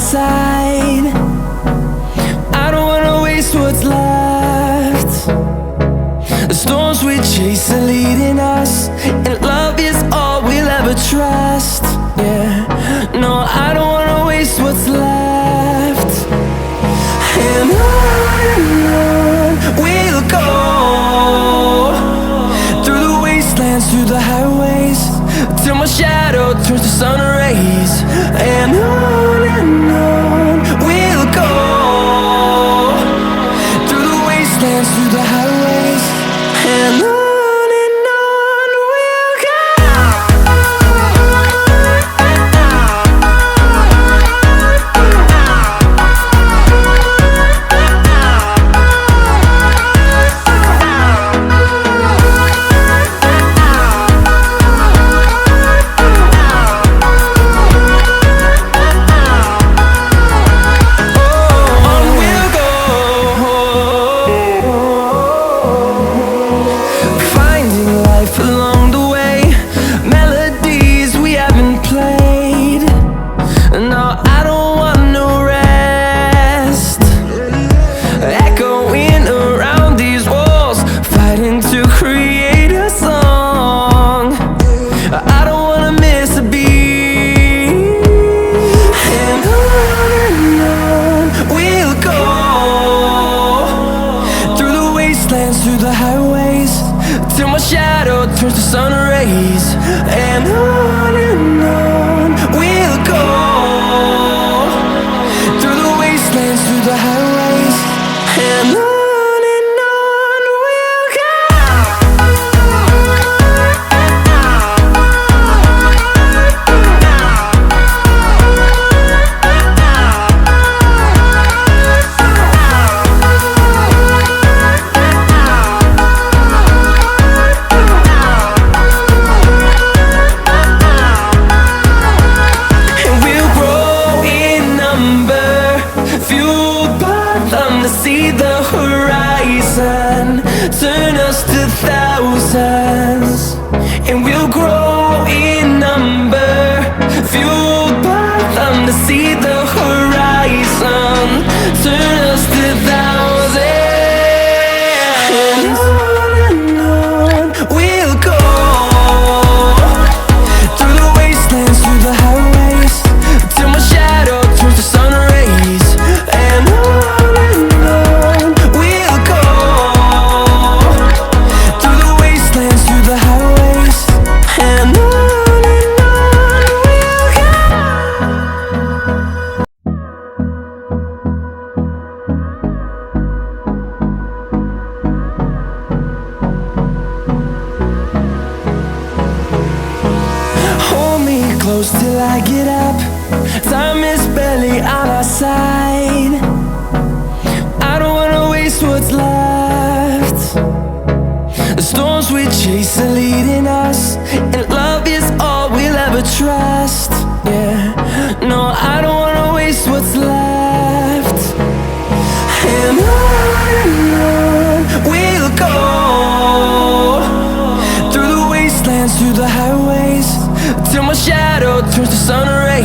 side. I don't wanna waste what's left. The storms we chase are leading us, and love is all we'll ever trust. Yeah, no, I don't wanna waste what's left. And on we'll go, through the wastelands, through the highways, till my shadow turns to sun rays. And on we'll go, through the wastelands, through the highways, and on we'll go. Through the highways, till my shadow turns to sun rays. And on we'll go, through the wastelands, through the highways, and on we'll go. See the horizon turn us to thousands, and we'll grow in number, fueled by them to see the horizon turn us to thousands. And on we'll go, through the wastelands, through the highways, till my shadow turns to sun rays. And on close till I get up. Time is barely on our side. I don't wanna waste what's left. The storms we chase are leading us, and love is all we'll ever trust. Yeah, no, I don't wanna waste what's left. And on we'll go, through the wastelands, through the highways, till my shadow turns to sun rays.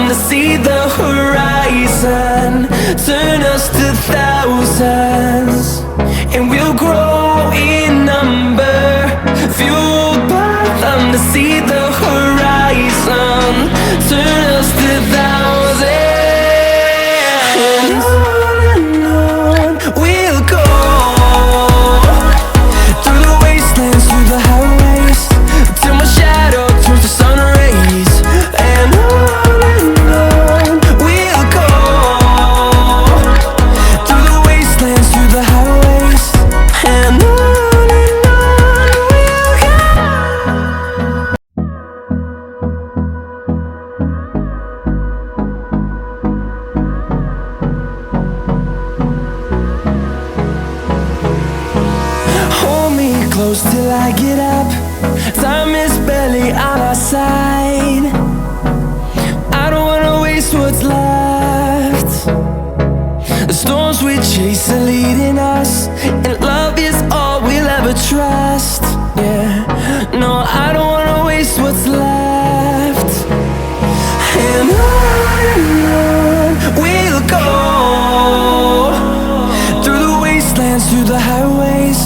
them to see the horizon. Turn us to thousands, and we'll grow in number. Fueled by them to see the horizon. Turn us to thousands, and on we'll go. Through the wastelands, through the highways, till my shadow turns to sun rays. And on we'll go. Through the wastelands, through the highways, and on we'll go. Hold me close till I get up. Time is barely on our side. I don't wanna waste what's left. The storms we chase are leading us, and love is all we'll ever trust. Yeah, no, I don't wanna waste what's left. And on we'll go. Through the wastelands, through the highways,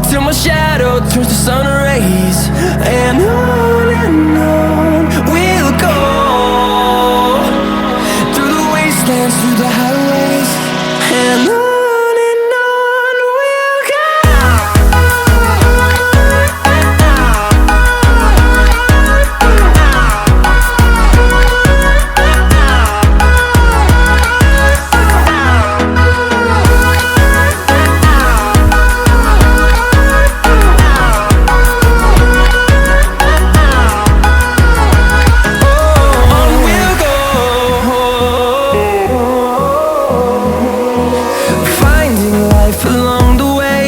till my shadow turns to sun rays. And on we'll go. Through the wastelands, through the highways, and on we'll go. Along the way,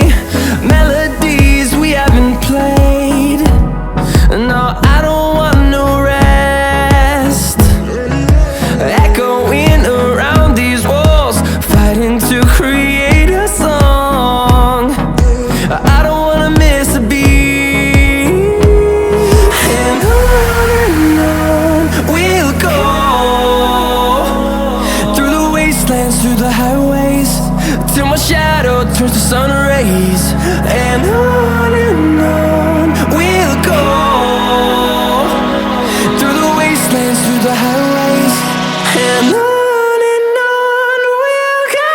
melodies we haven't played. No, I don't want no rest. Echoing around these walls, fighting to create a song. I don't wanna miss a beat. And on we'll go. Through the wastelands, through the highways, till my shadow turns to sun rays. And on we'll go. Through the wastelands, through the highways, and on we'll go.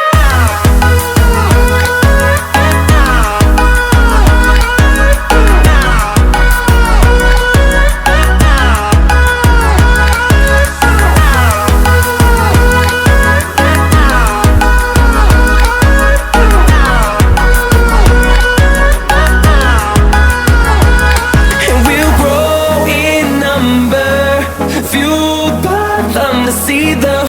Fueled by them to see the